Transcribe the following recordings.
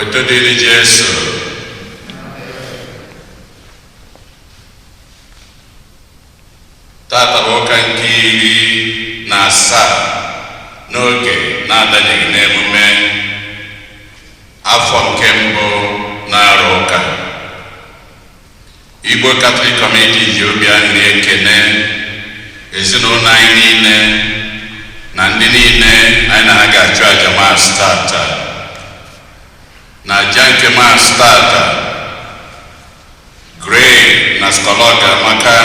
Otodili Jesu. Tata woka nkiri na asaa n'oge na-adanyeghị n'emume afọ nke mbụ na-arụ ụka. Igbo Catholic Community ji obi anyị ekene ezinụlọ anyị niile na ndị niile anyị na-aga achụ aja maasị tata. Na aja nke maasị tata, Grey na Skologa maka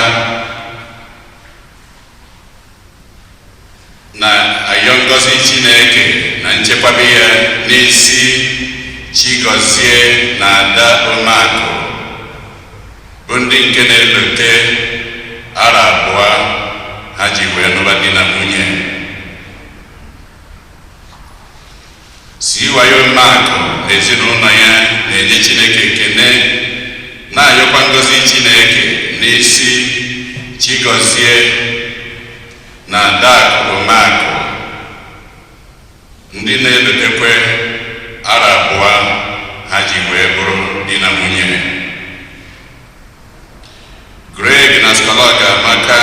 na ayọ ngọzi Chineke na nchekwaba ya n'isi Chigozie na Ada Omeakụ bụ ndị nke na-elote ara abụọ ha ji wee nụba di na nwunye. Si wayo Omeakụ na ezinụlọ ya na-enye Chineke ekene na-ayọkwa ngọzi Chineke n'isi Chigozie na Ada Omeakụ ndị na-elotekwe ara abụọ ha ji wee bụrụ di na nwunye. Greg na Skologa maka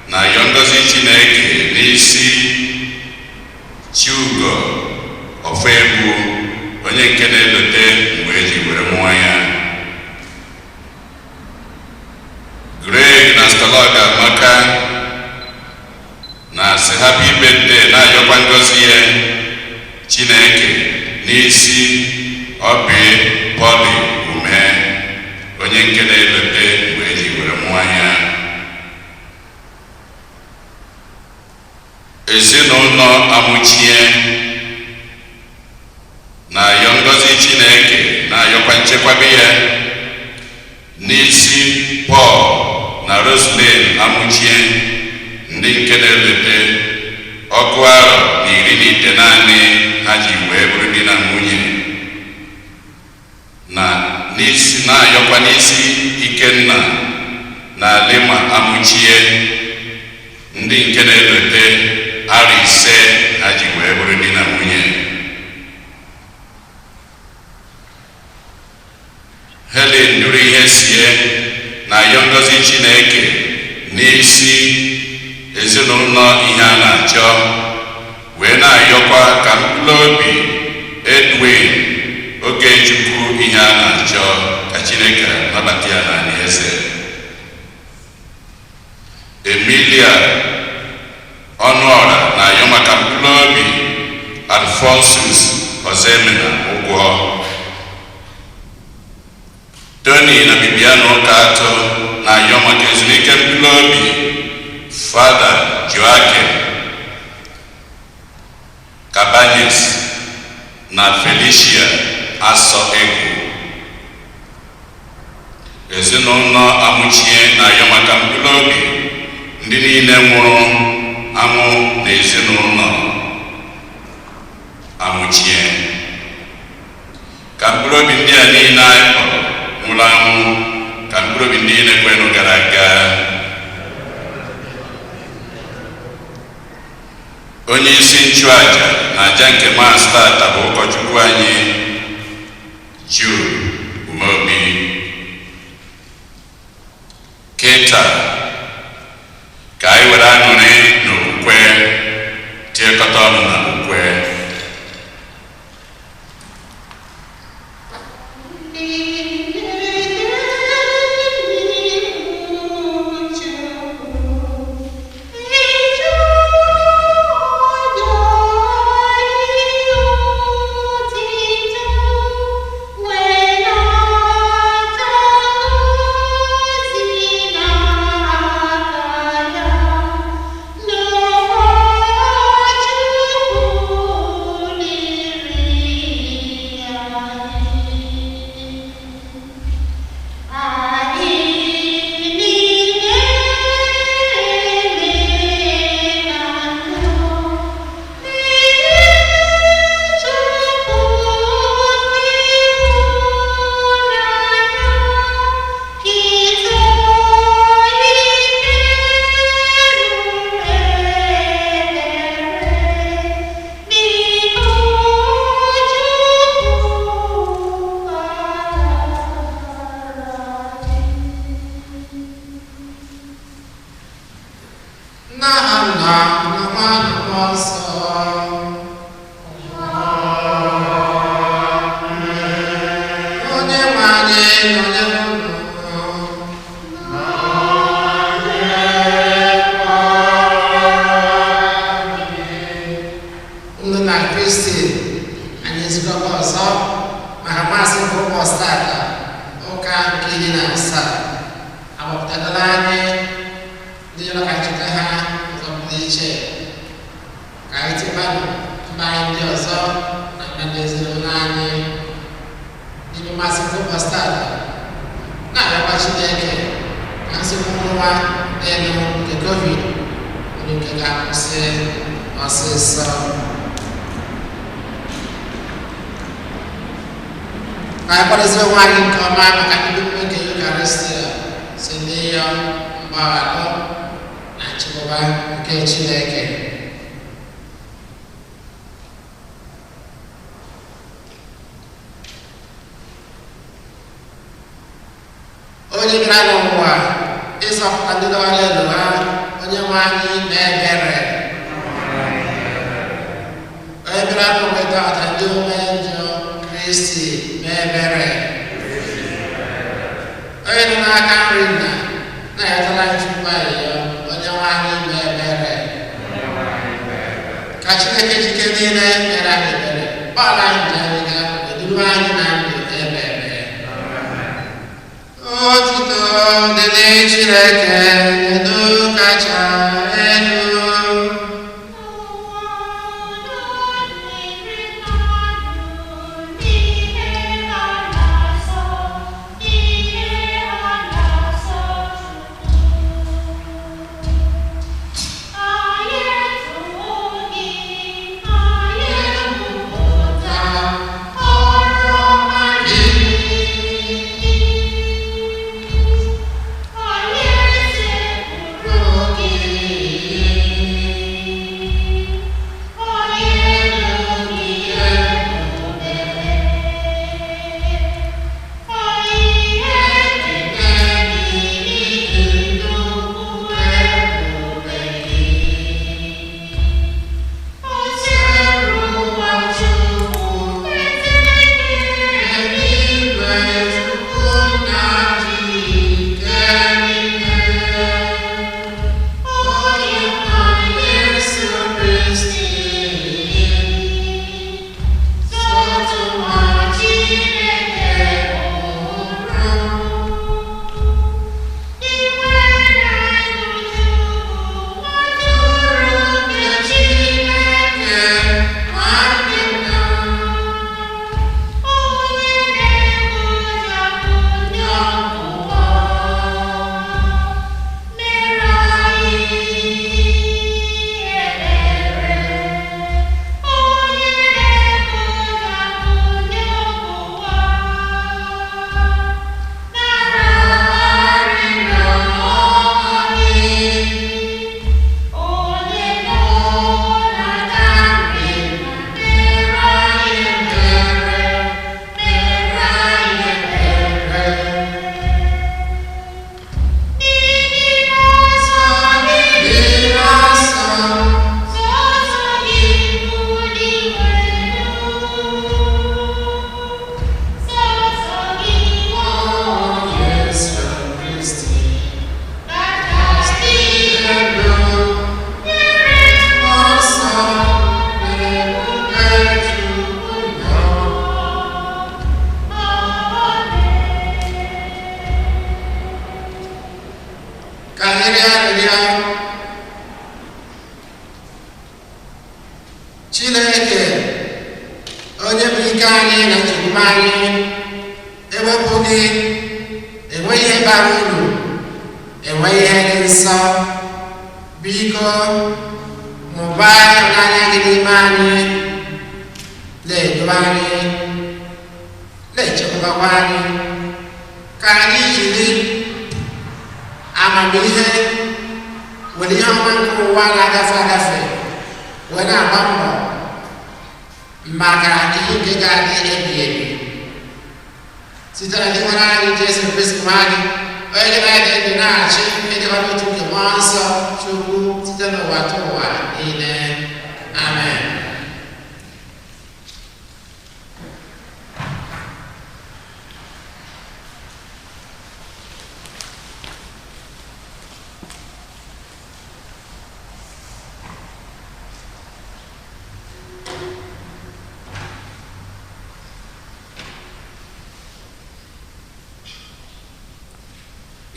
na ayọ ngọzi Chineke n'isi Chiugo Ofegbu onye nke na-elote mgbe eji were nwa ya. Greg na Skologa maka na si happy birthday na ayọkwa ngọzi ya Chineke n'isi Obi Poli Ume onye nke na-elote mgbe eji were nwa ya. Ezinụlọ Amuchie na ayọ ngọzi Chineke na ayọkwa nchekwaba ya n'isi Paul na Roslyn Amuchie ndị nke na-elote ọgụ arọ na 19 ha ji wee bụrụ di na nwunye. Na ayọkwa n'isi Ikenna na Lima Amuchie ndị nke na-elote arọ 5 ha ji wee bụrụ di na nwunye. Helen duru ihe sie na ayọ ngọzi Chineke n'isi ezinụlọ ihe a na-achọ wee na-ayọkwa ka mkpụrụ obi Edwin Ogechukwu ihe a na-achọ ka Chineke nabata ya n'ala eze. Emilia Ọnụọra na-ayọ maka mkpụrụ obi Alphonsus Ozemena ụgwọ. Tony na Bibiana Ụkatọ na-ayọ maka ezumike mkpụrụ obi Father Joachim Cabanes na Felicia Asọ Egwu. Ezinụlọ Amuchie na-ayọ maka mkpụrụ obi ndị niile nwụrụ anwụ na ezinụlọ Amuchie. Ka mkpụrụ obi ndị a niile anyị kpọrọ nwụrụ anwụ, ka mkpụrụ obi ndị niile kwenụ gara aga. Onye isi nchụaja na aja nke maasị tata bụ ụkọchukwu anyị Jude Umeobi. Kịta ka anyị were aṅụrị na okwukwe tiekọta ọnụ na okwukwe.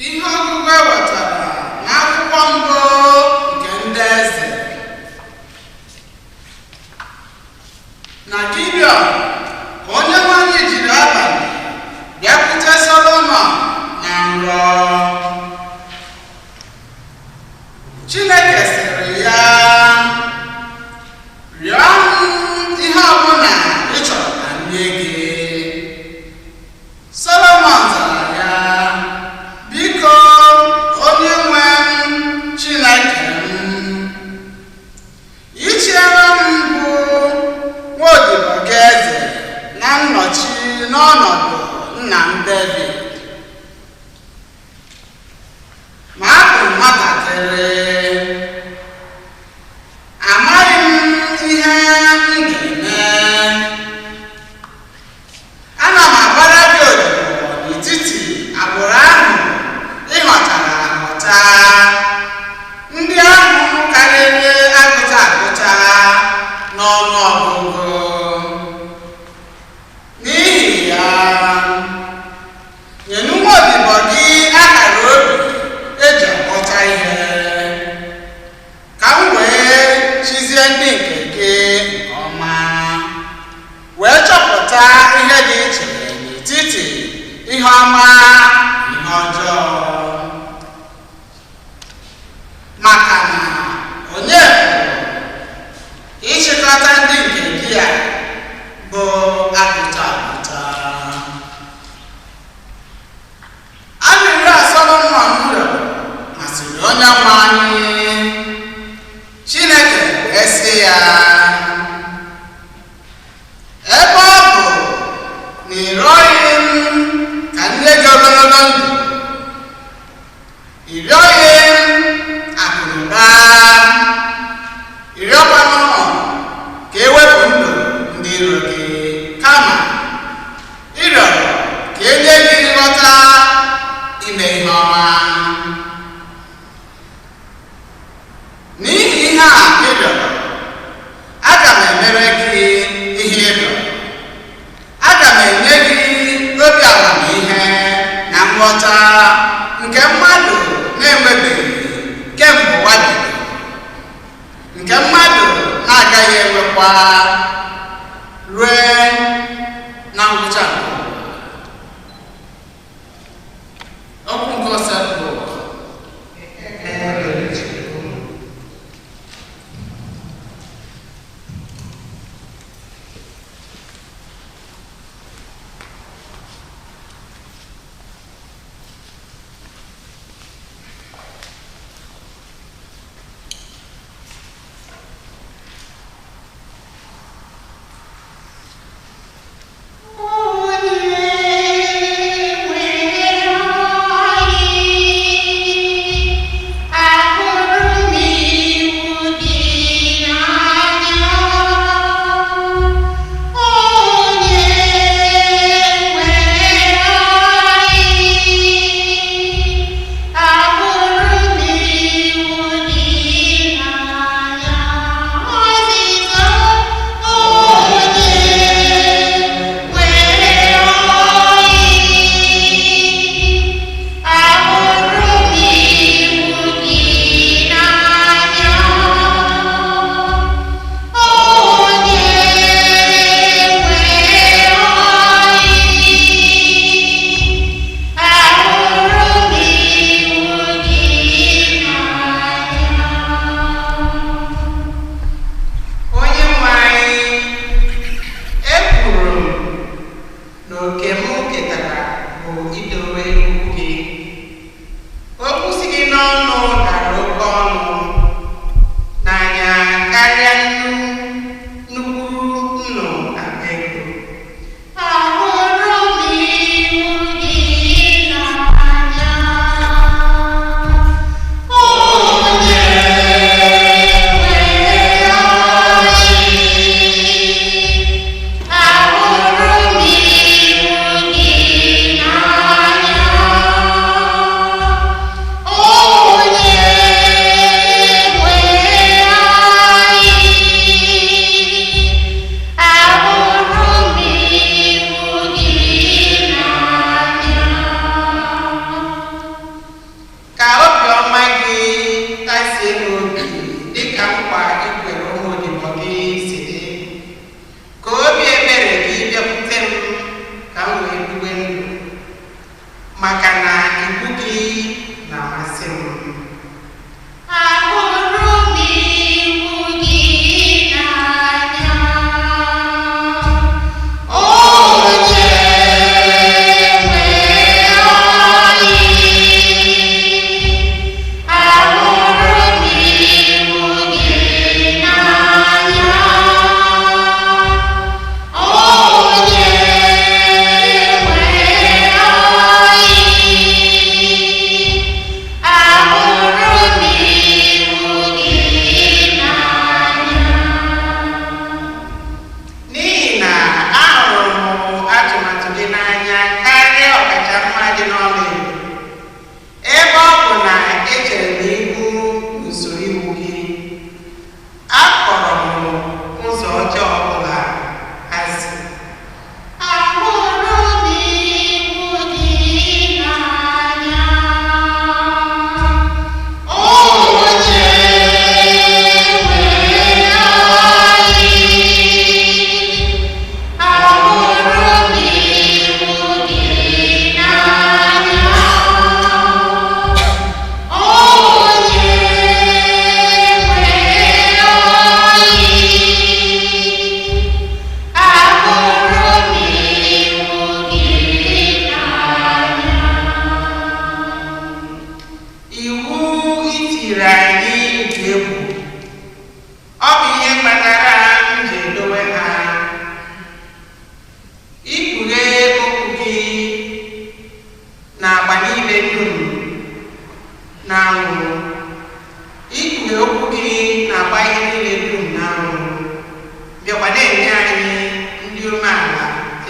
Ihe ọgụgụ ewetara n'akwụkwọ mbụ nke ndị eze. Na Gibeon ka Onyenwe anyị jiri abalị bịakwute Solomọn na nrọ. Chineke sịrị ya, rịọ m ihe ọbụla ị chọrọ ka m nye gị. Solomọn zara ya, biko Onyenwe m Chineke m, ichiere m bụ nwaodibo gị eze na nnọchi n'ọnọdụ nna m David. Ma abụ m nwatakịrị, amaghị m ihe m ga-eme. Ana m agbara gị odibo n'etiti agbụrụ ahụ ị họtara ahọta, ndị ahụ karịrị agụta agụta n'ọnụ ọgụgụ. N'ihi ya, nyenụ nwaodibo gị akara obi eji akpọta ihe, ka m wee chizie ndị nke gị nke ọma, wee chọpụta ihe dị iche n'etiti ihe ọma na ihe ọjọọ. Maka na onye pụrụ ịchịkọta ndị nke gị a bụ agụta agụta. Arịrịọ Solomọn rịọrọ masịrị Onyenwe anyị. Chineke wee sị ya, ebe ọ bụ na ị rịọghị m ka m nye gị ogologo ndụ, ị rịọghị m akụnụba, ị rịọkwanụ ka ewepụ ndụ ndị iro gị, kama ị rịọrọ ka e nye gị nghọta ime ihe ọma. N'ihi ihe a ị rịọrọ, aga m emere gị ihe ị rịọrọ. Aga m enye gị obi amamihe na nghọta nke mmadụ na-enwebeghị kemgbe ụwa bidoro, nke mmadụ na-agaghị enwekwa rue na ngwụcha nke ụwa. Okwu nke ose bụ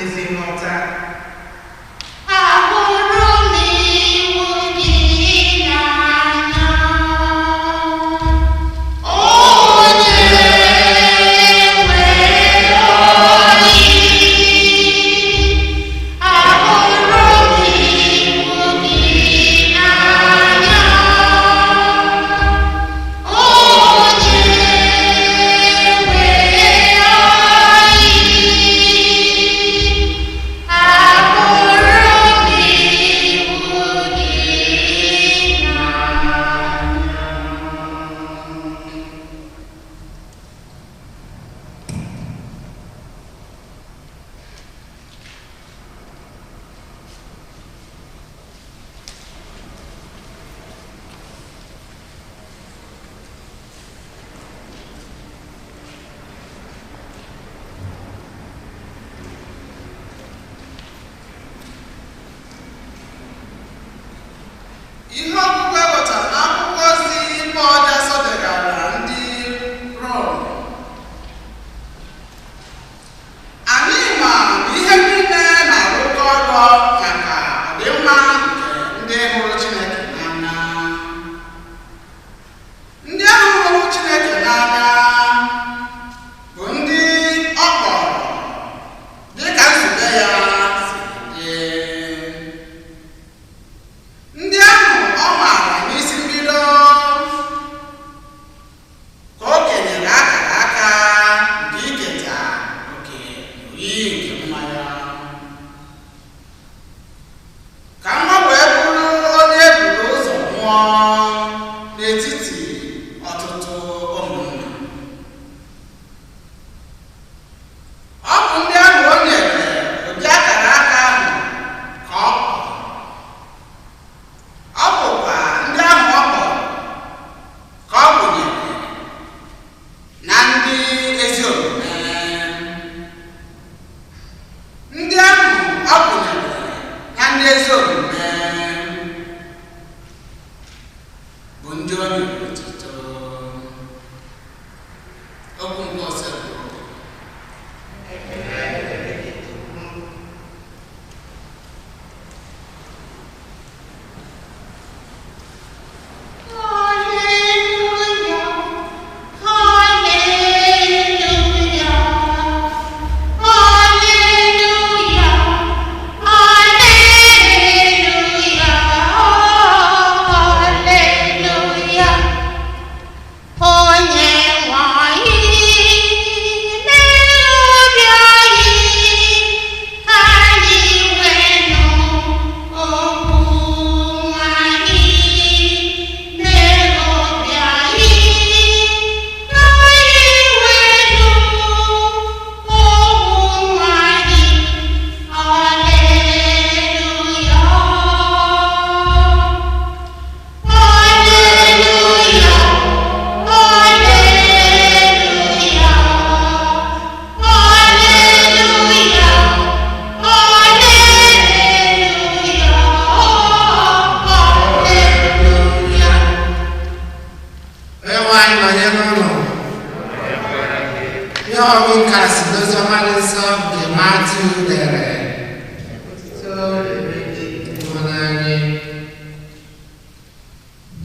ezi nghọta. Ihe ọgwụgwụ ewetara n'akwụkwọ ozi Pọl degara ndị Rom. Anyị ma ihe niile na-arụkọ ọrụ maka ọdịmma nke ndị hụrụ Chineke n'anya. Ndị ahụ hụrụ Chineke n'anya bụ ndị ọ kpọrọ dịka nzube ya si dị. Ndị ahụ ọ maara n'isi mbido ka o kenyere akara aka nke iketa oke n'oyiyi nke mmanya, ka mma wee bụrụ onye eburu ụzọ mụọ n'etiti ọtụtụ ụmụnna. Ọ bụ ndị ahụ o nyere ụdị akara aka ahụ ka ọ kpọrọ. Ọ bụkwa ndị ahụ ọ kpọrọ ka ọ gụnyere na ndị ezi omume. Ndị ahụ ọ gụnyere na ndị ezi omume bụ ndị o nyere otuto. Okwu nke ọzọ bụ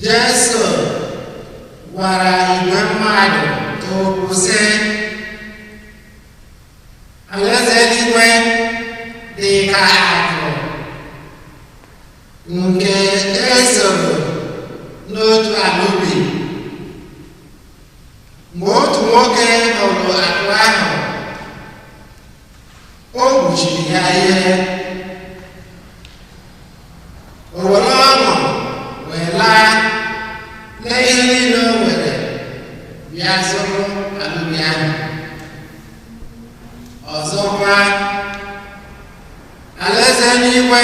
Jesu gwara igwe mmadụ okwu sị, alaeze eluigwe dị ka akụ nke esoro n'otu ala ubi. Mgbe otu nwoke hụrụ akụ ahụ, o gbuchiri ya ihe. O were ọṅụ wee laa n'ihe niile o nwere bịa zụrụ ala ubi ahụ. Ọzọkwa, alaeze eluigwe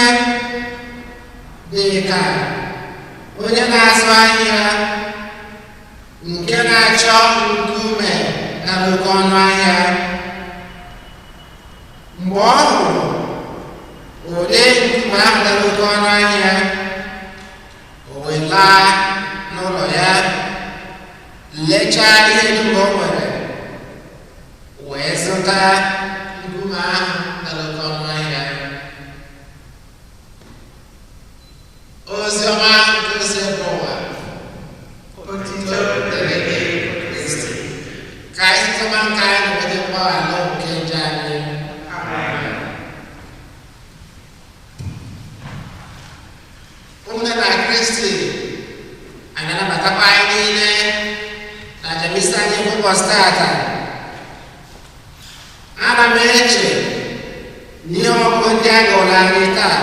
dị ka onye na-azụ ahịa nke na-achọ nkume dara oke ọnụ ahịa. Mgbe ọ hụrụ ụdị nkume ahụ dara oke ọnụ ahịa, o wee laa n'ụlọ ya, lechaa ihe dum o nwere, wee zụta nkume ahụ dara oke ọnụ Kristi anyị anabatakwa anyị niile na njem anyị bụ ụbọchị tata. Ana m eche n'ihe ọkụ ndị a gụrụ anyị taa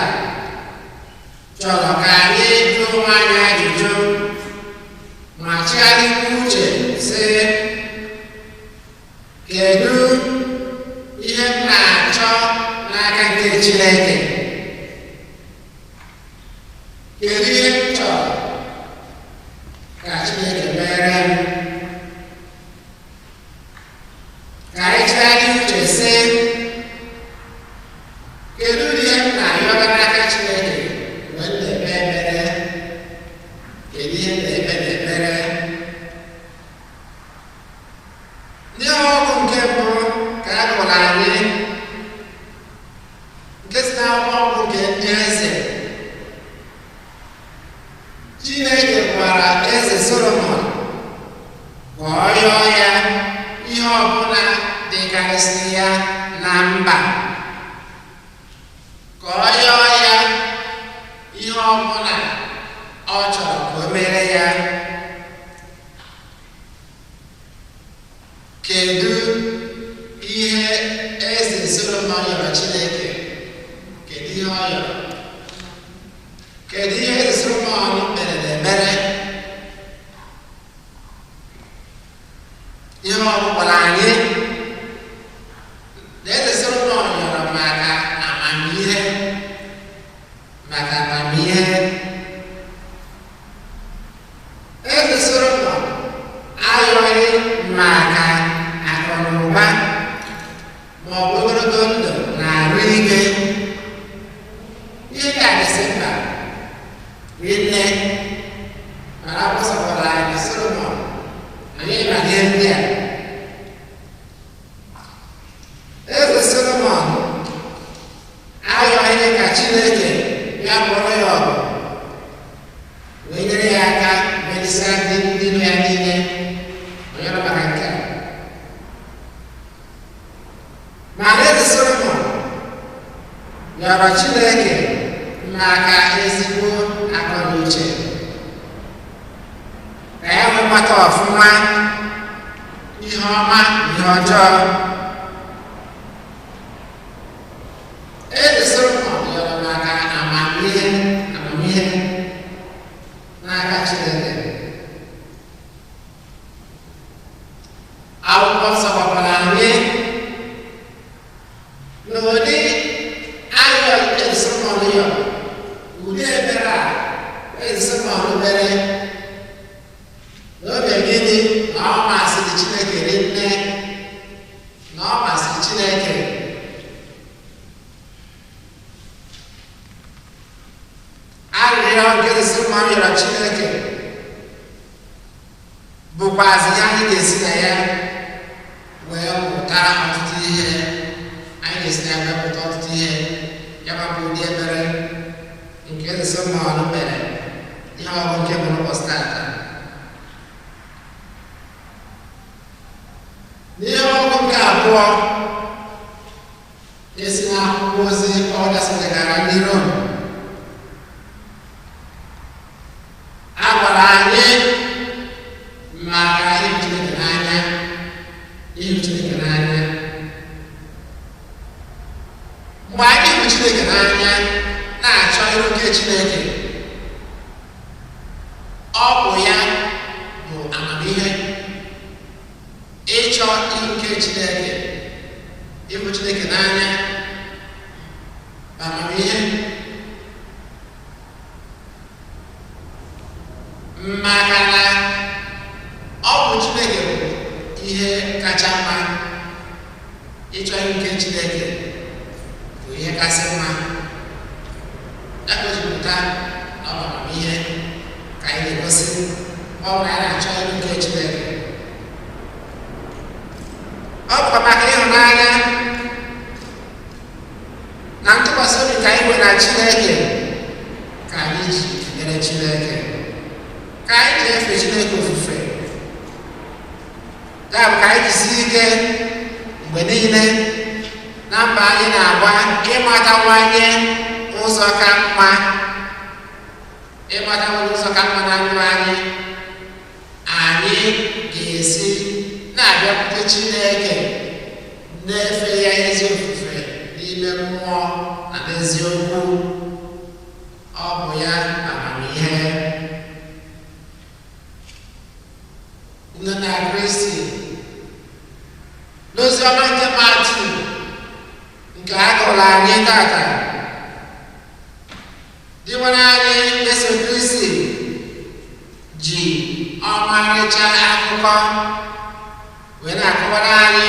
chọrọ ka anyị jụọ onwe anyị ajụjụ ma chigharịkwa uche sị, kedu ihe m na-achọ n'aka nke Chineke? Kedu ihe m chọrọ ka Chineke mere m? Ka anyị chigharịa uche sị, kedu ihe m na-ayọga n'aka Chineke mgbe m na-ekpe ekpere? Kedu ihe m na-ekpe n'ekpere? Ndị ọgụ nke mbụ ka a gụrụ anyị nke si n'akwụkwọ ọgụ nke ndị eze. Chineke gwara eze Solomon ka ọ yọọ ya ihe ọbụla dịkarịsịrị ya na mba, ka ọ yọọ ya ihe ọbụla ọ chọrọ ka o mere ya. Kedu ihe eze Solomon yọrọ Chineke? Kedu ihe ọ yọrọ? Kedu ihe eze Solomon kpere n'ekpere? Ihe ọ gwara anyị na eze Solomon yọrọ maka amamihe, maka amamihe. Eze Solomon ayọghị maka akụ na ụba ma ọ bụ ogologo ndụ na arụ ike. Ihe ga-adịsị mkpa rinne mara akwụsịkwara anyị Solomon anyị ma ihe ndị a. Eze Solomon ayọghị ka Chineke ya kpọrọ ya ọgụ wee nyere ya aka merisia ndị nọ ya niile. Onye nọ maka nke a. Ma eze Solomon yọrọ Chineke maka ezigbo akọ na uche, ka ya nwee mata ọfụma ihe ọma na ihe ọjọọ. Eze Solomon yọrọ maka amamihe n'aka Chineke. Akwụkwọ nsọ gwakwara anyị na ụdị ayọ eze Solomon yọrọ, ụdị ekpere a eze Solomon mere, na oge gịnị na ọ masịrị Chineke rinne, na ọ masịrị Chineke. Arịrịọ nke eze Solomon yọrọ Chineke bụkwazi ihe anyị ga-esi na ya wee mụta ọtụtụ ihe. Anyị ga-esi na ya wee mụta ọtụtụ ihe. Ya bụ ụdị ekpere nke eze Solomon mere, ihe ọgụ nke bụ n'ụbọchị tata. N'ihe ọgụ nke abụọ esi n'akwụkwọ ozi ọ dasịrịgara ndị Rom, a gwara anyị maka ịhụ Chineke n'anya. Ịhụ Chineke n'anya. Mgbe anyị hụ Chineke n'anya na-achọ iru nke Chineke, ọ bụ ya bụ amamihe. Ịchọ iru nke Chineke, ịhụ Chineke n'anya bụ amamihe. Maka na ọ bụ Chineke bụ ihe kacha mma. Ịchọ iru nke Chineke bụ ihe kasị mma. Ya ka o ji pụta na ọ bụ amamihe ka anyị na-egosi ọ bụ na anyị na-achọ iru nke Chineke. Ọ bụkwa maka ịhụnanya na ntụkwasị obi ka anyị nwere na Chineke ka anyị ji nyere Chineke, ka anyị ji efe Chineke ofufe. Ya bụ ka anyị jisie ike mgbe niile na mba anyị na-agba ịmatawanye ụzọ ka mma ịmata ụzọ ka mma na ndụ anyị ga-esi na-abịakwute Chineke na-efe ya ezi ofufe n'ime mmụọ na n'eziokwu. Ọ bụ ya amamihe. Nne na Kristi n'oziọma nke Matiu nke a gụrụ anyị tata, dị nwere anyị Jesu Kristi ji ọmarịcha akụkọ wee na-akọwara anyị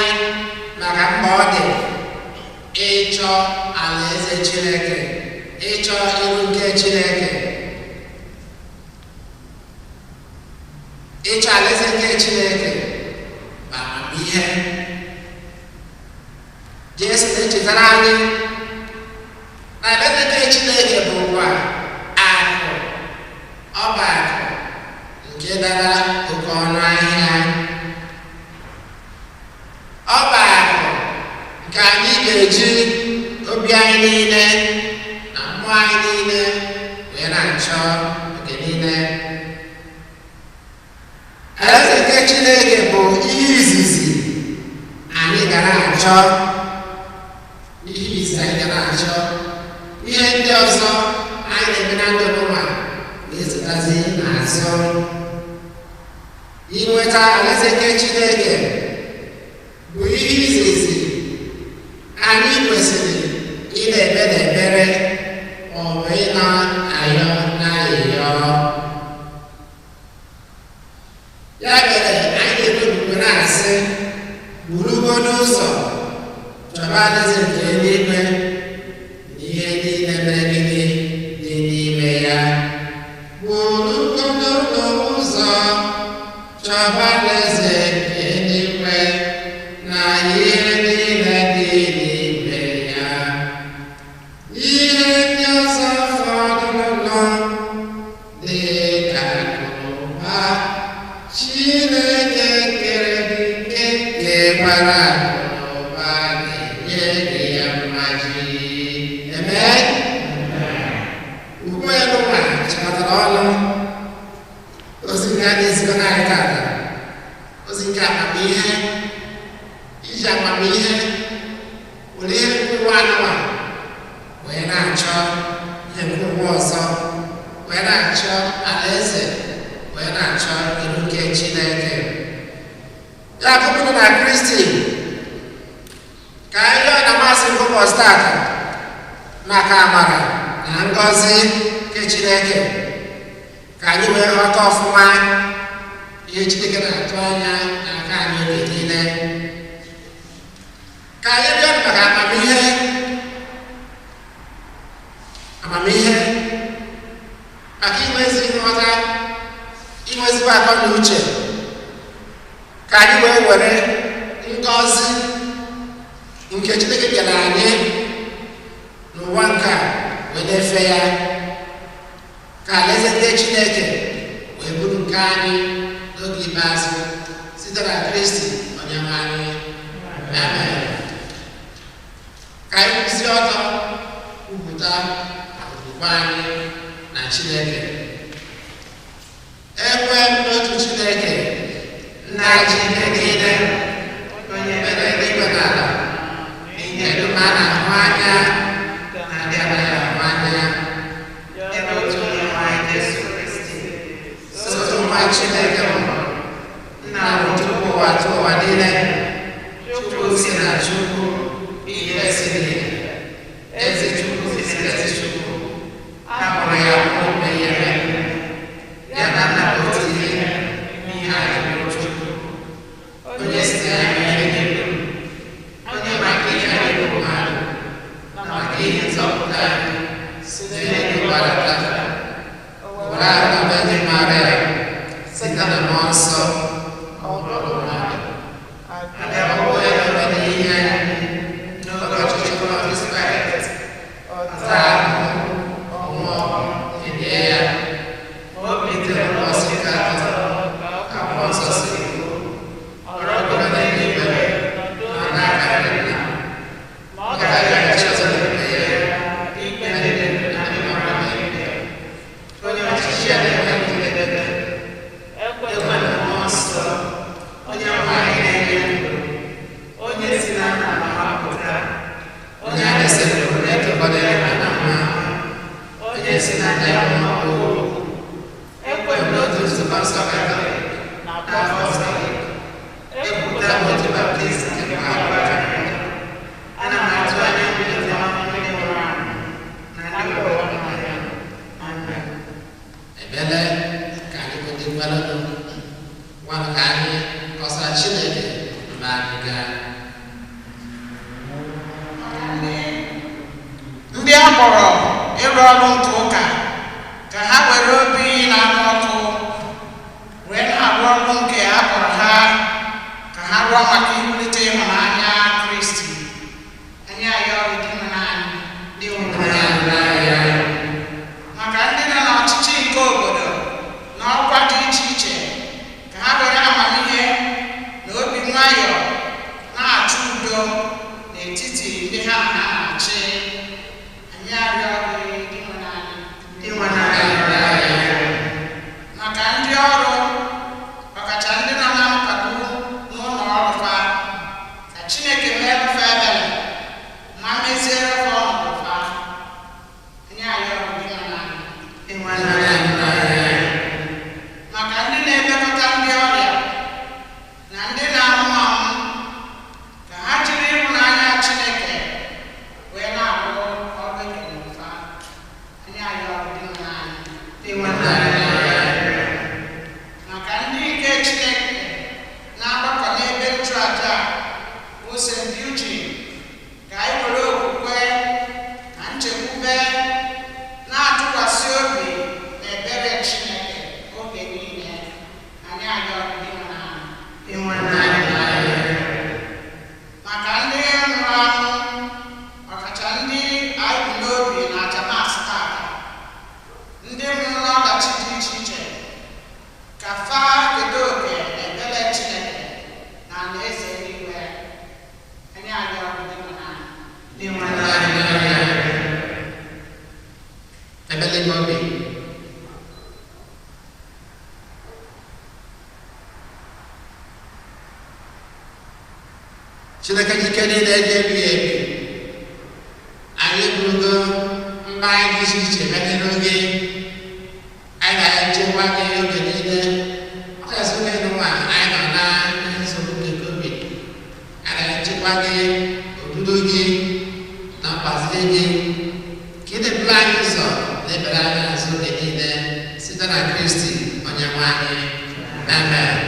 maka mkpa ọ dị ịchọ alaeze Chineke, ịchọ iru nke Chineke. Ịchọ alaeze nke Chineke bụ amamihe. Jesu na-echetara anyị na alaeze nke Chineke bụ ụwa akụ, ọba akụ nke dara oke ọnụ ahịa. Ọba akụ nke anyị ga-eji obi anyị niile na mmụọ anyị niile wee na-achọ oge niile. Alaeze nke Chineke bụ ihe izizi anyị ga na-achọ. Ihe izizi anyị ga na-achọ. Ihe ndị ọzọ anyị na-eme na ndụ n'ụwa na-esotazi n'azụ. Inweta alaeze nke Chineke bụ ihe izizi anyị kwesịrị ị na-eme n'ekpere ma ọ bụ ị na-ayọ n'ayịyọ. Ya mere anyị na-ekwupụta na-asị, burugodu ụzọ chọba alaeze nke eluigwe na ihe niile mere gịnị dị n'ime ya. Burugodu ụzọ chọba alaeze nke eluigwe na ihe niile dị n'ime ya. Ihe ndị ọzọ fọdụrụ dị ka akụnụba Chineke kere gị nke gbara akụnụba ga-enye gị ya mmaji. Amen. Ugbu a n'ụwa chịkọtara ọnụ ozi nke a na-ezikọ n'anyị tata, ozi nke amamihe. Iji amamihe were ihe nkụwa anụwa wee na-achọ ihe nkụwa ọzọ, wee na-achọ alaeze, wee na-achọ iru nke Chineke. Ya bụrụ na Kristi ka anyị ọ na-amasị ụbọchị tata maka amara na ngọzi nke Chineke, ka anyị wee ghọta ọfụma ihe Chineke na-atụ anya n'aka anyị oge niile. Ka anyị bịa maka amamihe maka inwezi nghọta, inwezikwa akọ na uche, ka anyị wee were ngọzi nke Chineke nyere anyị n'ụwa nke a wee na-efe ya. Ka alaeze ndị Chineke wee bụrụ nke anyị n'oge ikpeazụ site na Kristi Onyenwe anyị. Amen. Ka anyị kwụsị ọtọ kwupụta okwukwe anyị na Chineke. Ekwe m n'otu Chineke, nna Chineke niile, onye mere eluigwe na ala, ihe dum a na-ahụ anya na ndị anaghị ahụ anya, ya na otu Onyenwe anyị Jesu Kristi, sotu nwa Chineke mụrụ, nna bụ tupu ụwa tụọ ụwa niile, Chukwu si na Chukwu, ihe si n'ihe, eze Chukwu si n'ezi Chukwu, a mụrụ ya mkpụrụ ihe mere, ya na nna otu ihe, ihe a jụrụ Chukwu, onye si anyị ihe niile, onye maka ihe anyị bụ mmadụ, na maka ihe nzọpụta anyị site n'elu gbadata, were ahụ dị Maria site na mmụọ nsọ, ọ bụrụ mmadụ, abịakwuo ya mere n'ihe anyị n'oge ọchịchị Holy Spirit, ọta ahụhụ, ọnwụọ, elie ya, ma o bilitere n'ụbọchị nke atọ ka mmụọ nsọ si kwuo, ọrụ ọbụla n'eluigwe na n'aka nna, ma ọ gaghị achị ọzọ n'ime ya ikpe ndị ndụ na ndị nwụrụ anwụ. Onye ọchịchị mkpọrọ ịrụ ọrụ nke ụka ka ha were obi na-anụ ọkụ wee na-arụ ọrụ nke a kpọrọ ha ka ha rụọ maka iwulite ịhụnanya Kristi. Anyị ayọrọ dị maka ndị nọ n'ọchịchị nke obodo na ọkwa dị iche iche ka ha were amamihe na obi nwayọọ na-achọ udo n'etiti ndị ha na ha na-achị. Anyị arịọrọ maka ndị ọrụ ọkacha ndị nọ na mpako n'ụlọ ọrụ fa ka Chineke meefe ebere ma meziere fa ọnọdụ fa. Anyị arịọrọ maka ndị na-elekọta ndị ọrịa na ndị na-anwụ anwụ ka ha jiri ịhụnanya Chineke wee na-arụ ọrụ ekele fa. Anyị arịọrọ maka ndị ike Chineke na-agbakọ n'ebe nchụaja bụ St. Eugene ka anyị were okwukwe na nchekwube na-atụkwasị obi na ebere Chineke oge niile. Anyị arịọrọ maka ndị nwụrụ anwụ ọkacha ndị anyị bụ n'obi na Jamas tata, ndị nwụrụ n'ọdachi dị iche iche ka fa kedo oke na ebere Chineke na alaeze eluigwe. Anyị arịọrọ ebele n'obi. Chineke jike niile dị ebighị ebi, anyị eburugo mba anyị dị iche iche megide oge. Anyị ga-echekwa gị oge niile. Ọ ga-esokwa n'ụwa anyị nọ na nsogbu nke COVID. Anyị ga-echekwa gị, odudo gị na mgbaziri gị, ka ị dịbụla anyị ụzọ na-ebere anyị azụ oge niile site na Kristi Onyenwe anyị. Amen.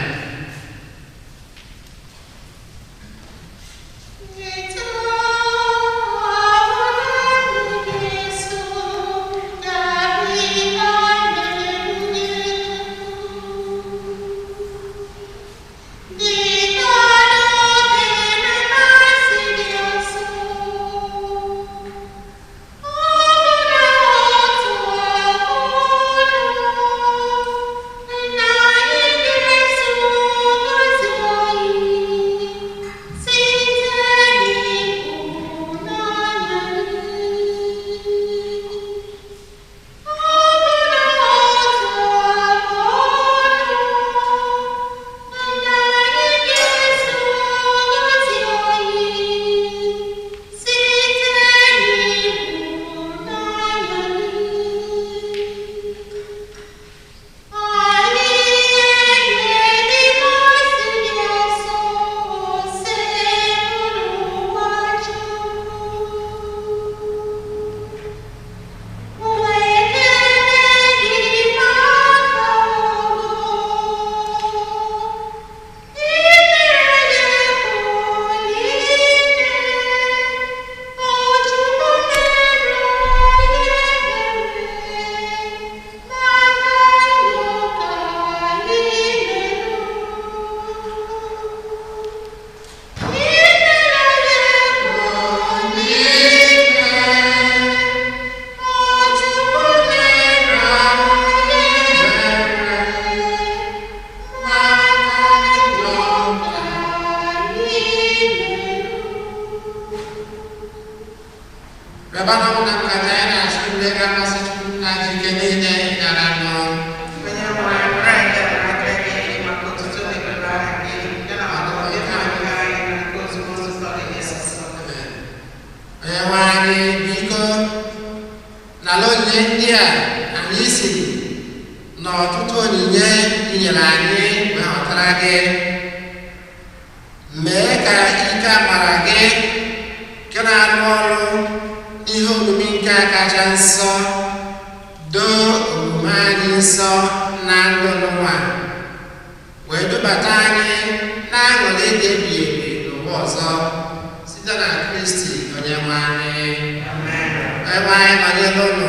ebe anyị nọnyere ụlọ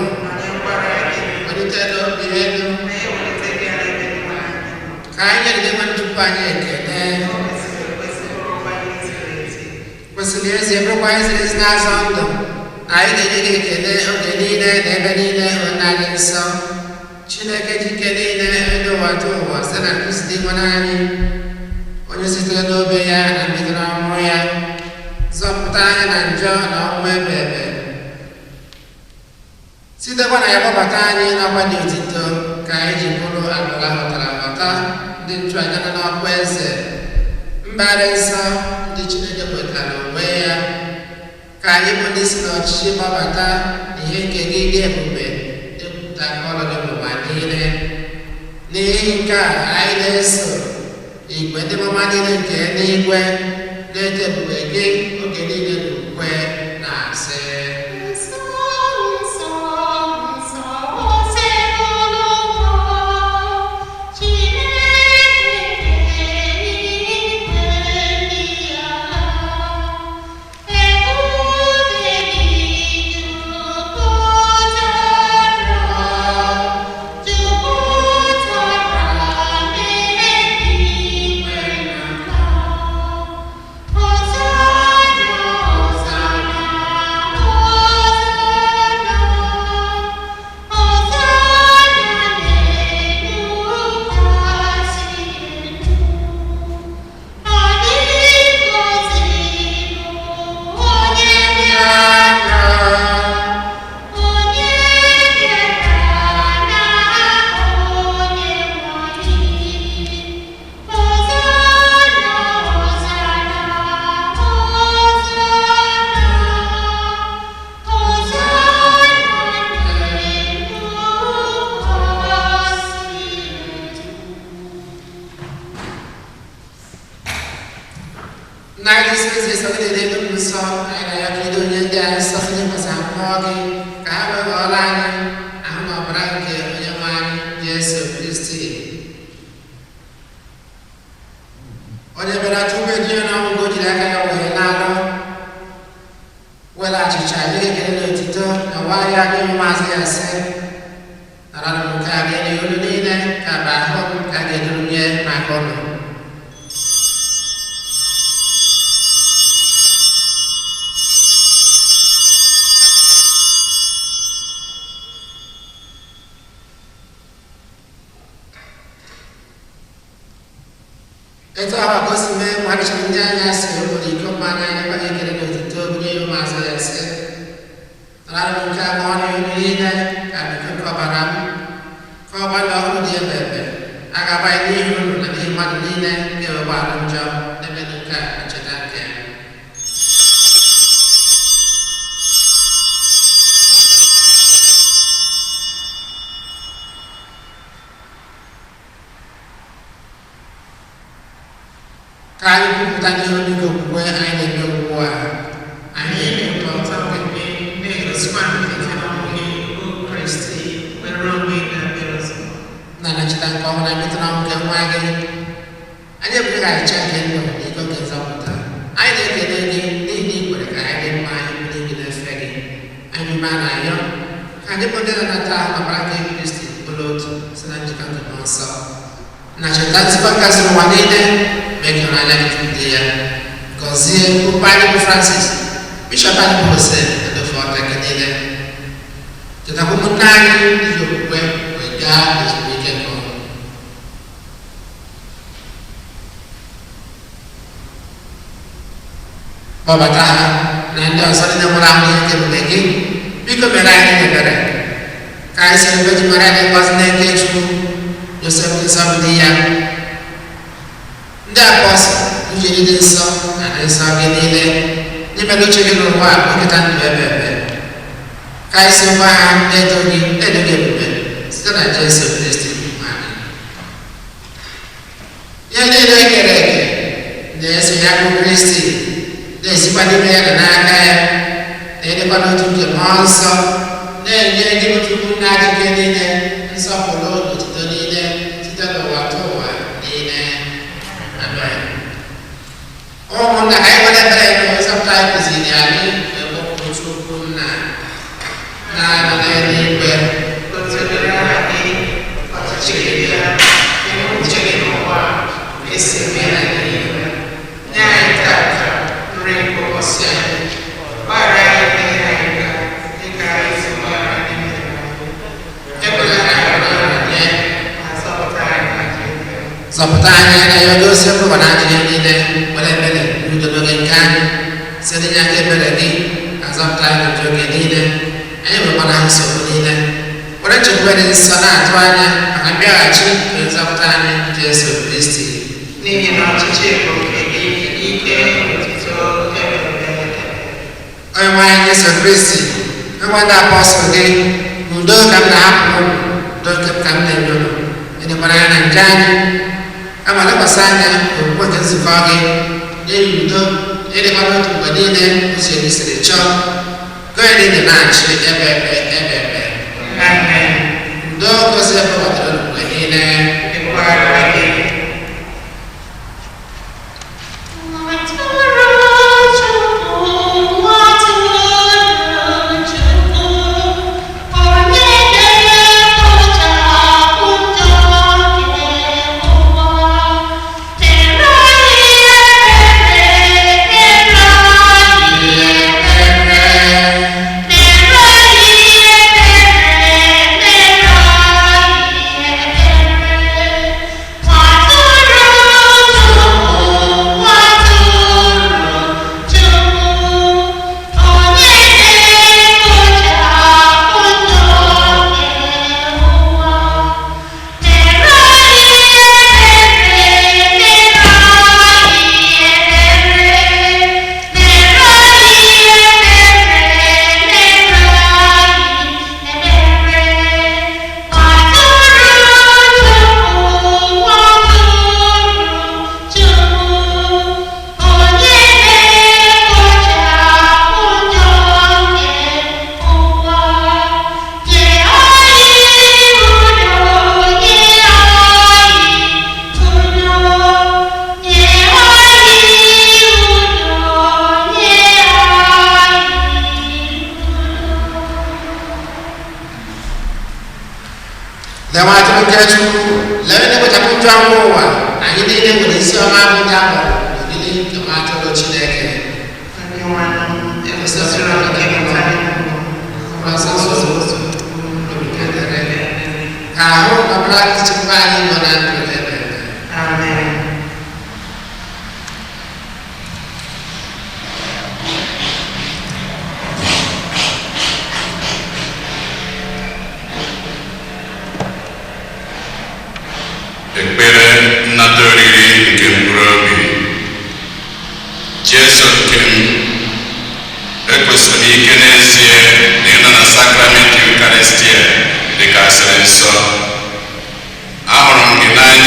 welitere obi elu ka anyị nyeride nwanne tupu anyị ekele kwesịrị ezi bụrụkwa anyị ziri ezi n'azọ ndụ na anyị ga-enye gị ekele oge niile na ebe niile onye anyị nsọ Chineke jike niile elu ụwa dị ụwa site na Kristi nwanne anyị onye sitere n'obe ya na mbido ọmụmụ ya zọpụta anyị na njọ na ọnwụ ebe ebe sitekwa na ya kpọbata anyị n'ọkwa dị otito ka anyị ji bụrụ agbara ghọtara ghọta ndị nchụaja nọ n'ọkwa eze mbara nsọ ndị Chineke kwetara onwe ya ka anyị bụ ndị si n'ọchịchị gbabata ihe nke gị dị ebube depụta ọnọdụ n'ụwa niile n'ihi nke a anyị na-eso igwe ndị mama niile nke n'igwe na-eto ebube gị oge niile n'ukwe na-asị kpọbata ha na ndị ọzọ ndị nwere ahụ ihe nke ebube gị biko mere anyị ebere ka anyị si ebe ji mara dị ngọzi n'eke Chukwu Josef nsọ bụ di ya ndị apọstọl ujiri dị nsọ na dị nsọ gị niile n'ime n'uche gị n'ụwa a nkịta ndụ ebe ebe ka anyị si ngwa ha na-edo gị ebube site na Jesu Kristi ihe niile e kere eke na-eso ya bụ Kristi na-esikwa n'ime ya na n'aka ya na-edekwa n'otu nke mmụọ nsọ na-enye gị otu na-adịghị niile nsọpụrụ n'otuto niile site n'ụwa ta ụwa niile. Amen. Ụmụnna anyị nwere ebere na nzọpụta anyị kụziri anyị ekpọpụrụ Chukwu nna Pertanyaan ayo dosa perwanaan ini dan boleh duduk kan sedihnya keberani azam tanya juga ini dan ayo berpanah seperti ini orang coba dan sana tuanya akan biar aci azam tanya Yesus Kristi ni yang aci cekok ini itu ayo main Yesus Kristi kamu ada apostol ini mudah kami aku mudah kami dulu ini perayaan kan amala basanya okukwata zivage ebido ere bano tubadine kusebisire cho kweli ne nachi ebebe amen ndo kose bawatero kubadine ekwalage ahụrụ m gị n'anya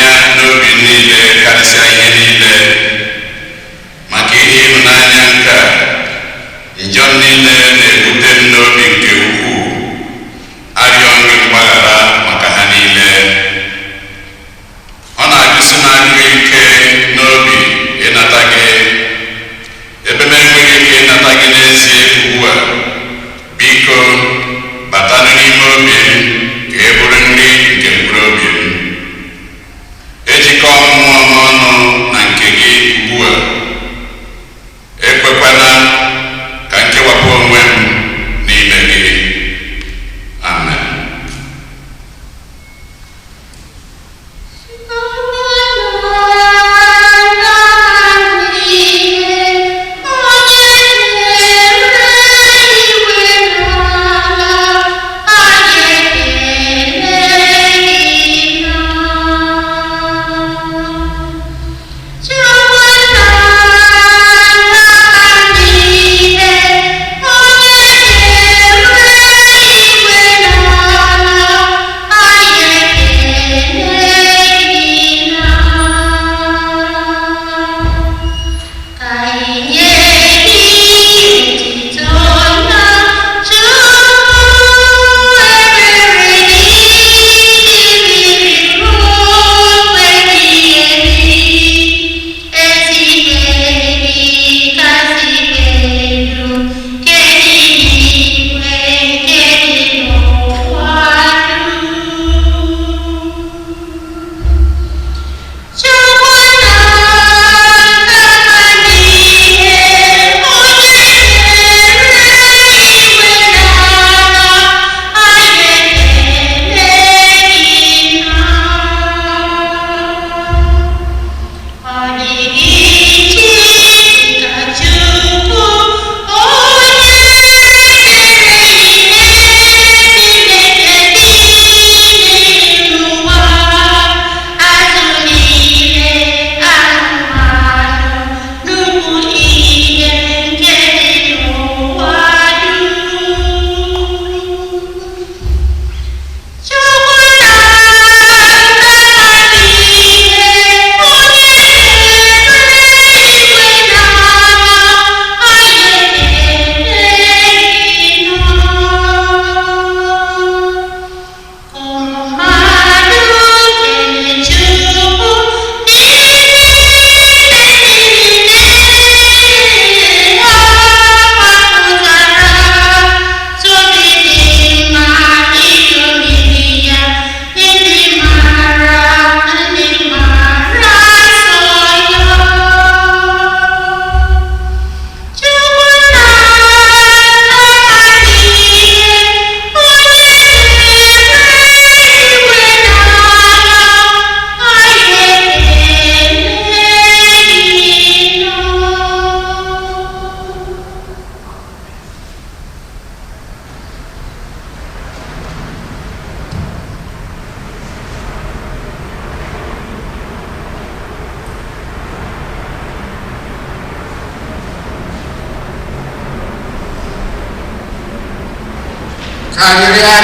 Kajiriya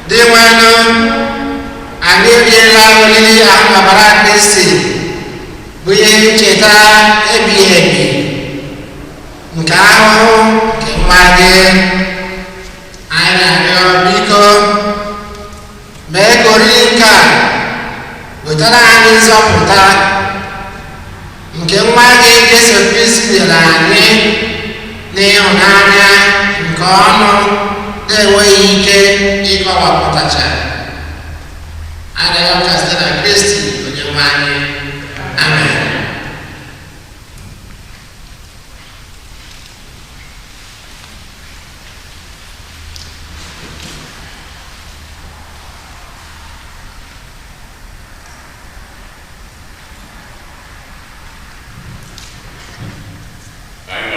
di mana ani riela olili ahmabara Kristi bụ ihe ncheta ebighị ebi nke ahụhụ nke mma gị. Anyị na-arịọ biko mee ka oriri nke a wetara anyị nzọpụta nke nwa gị Jesu Kristi nyere anyị n'ịhụnanya nke ọnụ na-enweghị ike ịkọwapụtacha. Arịọ ka site na Kristi onye nwe anyị. Amen.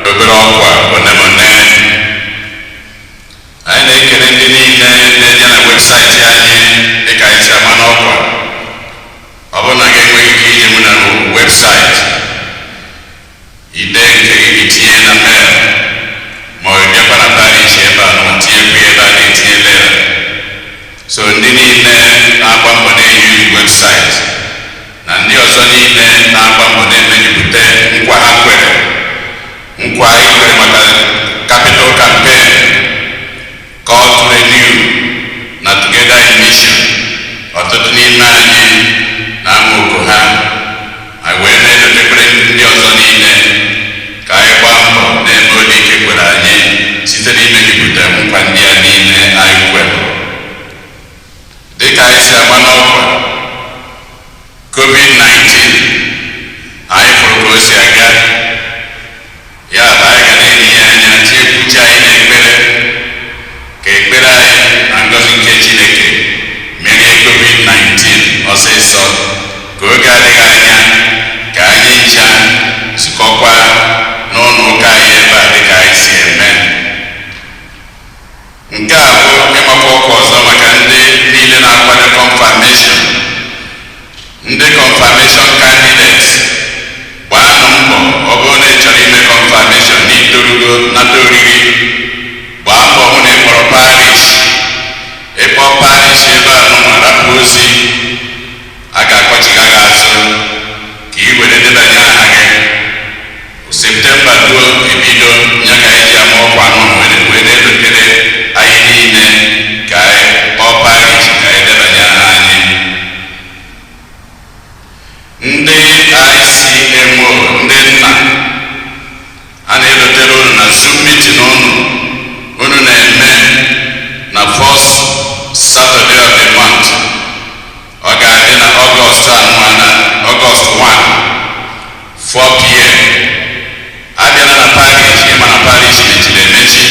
obere ọkwa onemone anyị na-ekele ndị niile na-eje na webụsaịtị anyị dịka anyị si ama n'ọkwa. Ọ bụrụ na gị enweghị ike ije mụ na webụsaịtị ide nke gị itinye na mail ma ọ bịakwa na parish ebe a nọ tinyekwu ebe a na-etinye lera. So ndị niile na-agba mbọ na-eyi webụsaịtị na ndị ọzọ niile na-agba mbọ na-emejupụta nkwa ha kwere, nkwa anyị kwere maka capital campaign call to renew na together in mission. Ọtụtụ n'ime anyị na-ama oku ha, anyị wee na-edotekwere ndị ọzọ niile ka anyị gbaa mbọ na-eme ole ike kwere anyị site n'imejupụta nkwa ndị a niile anyị kwere. Dịka anyị si agba n'ọkwa COVID-19, anyị fụrụ ka o si aga. Ya bụ anyị ga na-enye ya anya tinyekwuche anyị na-ekpere ka ekpere anyị na ngọzi nke Chineke merie COVID-19 ọsịsọ, ka oge adịghị anya ka anyị ncha zukọkwa n'ụlọ ụka anyị ebe a dịka anyị si eme. Nke a bụ ịmakwa ọkwa ọzọ maka ndị niile na-akwado confirmation. Ndị confirmation candidates, gbaanụ mbọ ọ bụrụ na ị chọrọ ime confirmation n'itorugo nata oriri, gbaa mbọ hụ na ị kpọrọ parish. Ịkpọ parish ebe a nụnwa rapụ ozi, a ga-akpọchiga gị azụ ka ị were debanye aha gị. Septemba duo ebido nya ka anyị ji ama ọkwa nụnụ wee na-edotere anyị niile ka anyị kpọọ parish ka anyị debanye aha anyị. Ndị ICMO, ndị nna, a na-edotere unu na Zoom meeting unu na-eme na first Saturday of the month. Ọ ga-adị na Ọgọst anụwa na Ọgọst 1 4 p.m. Abịala na parish, ịma na parish mechiri emechi.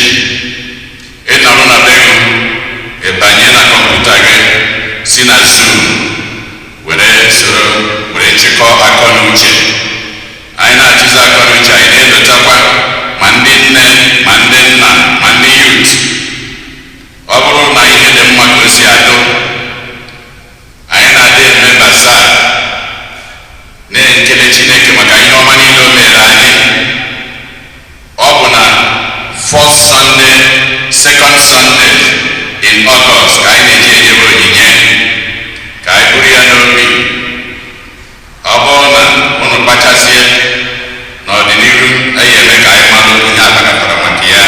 Ịnọrọ na be gị, ịbanye na kọmputa gị si na Zoom were soro were chịkọọ akọ na uche. Anyị na-achịzi akọ na uche, anyị na-edochakwa ma ndị nne ma ndị nna ma ndị youth. Ọ bụrụ na ihe dị mma ka o si adụ, anyị na-adị eme bazaar na-ekele Chineke maka ihe ọma niile o mere anyị. Ọ bụ na first Sunday, second Sunday in August ka anyị na-eji enyebe onyinye ka anyị buru ya n'obi. Ọ bụrụ na unu kpachasie n'ọdịnihu, anyị eme ka anyị mara ihe akpakọtara maka ya.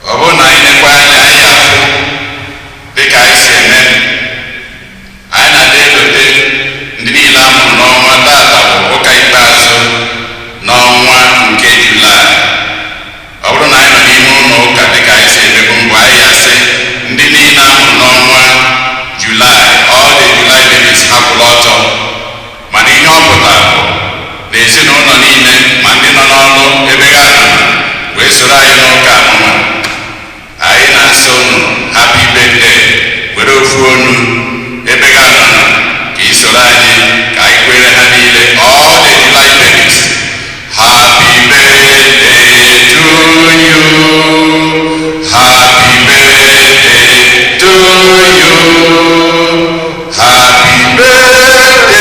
Ọ bụrụ na anyị nekwa anya anyị afụ dịka anyị si eme, anyị na-adị edote ndị niile a mụrụ n'ọnwa tata bụ ụka ikpeazụ n'ọnwa nke Julaị. Ọ bụrụ na anyị nọ n'ime ụlọ ụka dịka anyị si emebu mbụ, anyị asị ndị niile a mụrụ n'ọnwa Julaị, all the July babies hapụrụ ọtọ. Mana ihe ọ pụtara bụ na ezinụlọ niile ma ndị nọ n'ọrụ ebe ha nọ wee soro anyị n'ụka anụnwa. Anyị na-asị unu happy birthday, were ofu onu ebe ha nọ ka ị soro anyị ka anyị kwere ha niile, all the July babies. Happy birthday to you, happy birthday to you, happy birthday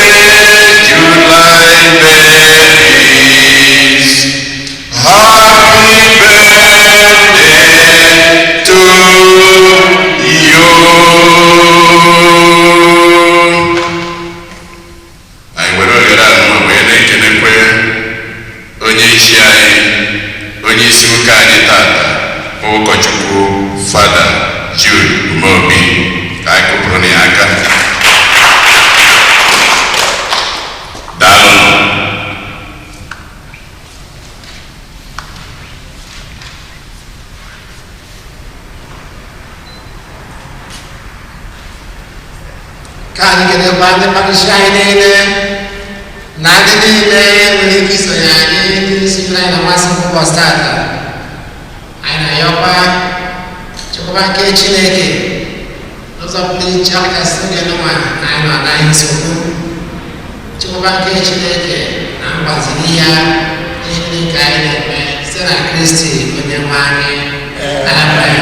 ndị mmadụ anyị niile na ndị niile nwere ike isonye anyị n'isi anyị na mmasị ụbọchị tata. Anyị na-ayọkwa chekwaba nke Chineke n'ụzọ pụrụ iche ọkachasị oge n'ụwa anyị nọ anaghị nsogbu. Chekwaba nke Chineke na mgbaziri ya ihe niile anyị na-eme site na Kristi onye nwe anyị. Amen.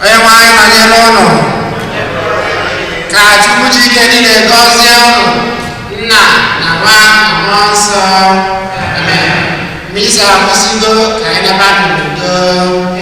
Onye nwe anyị nọnyere ụnụ. Ka Chukwu ji ike niile gọzie ụnụ, Nna na Nwa na Mmụọ Nsọ. Amen. Mgbe ị sara akwụsịgo ka anyị naba n'udo.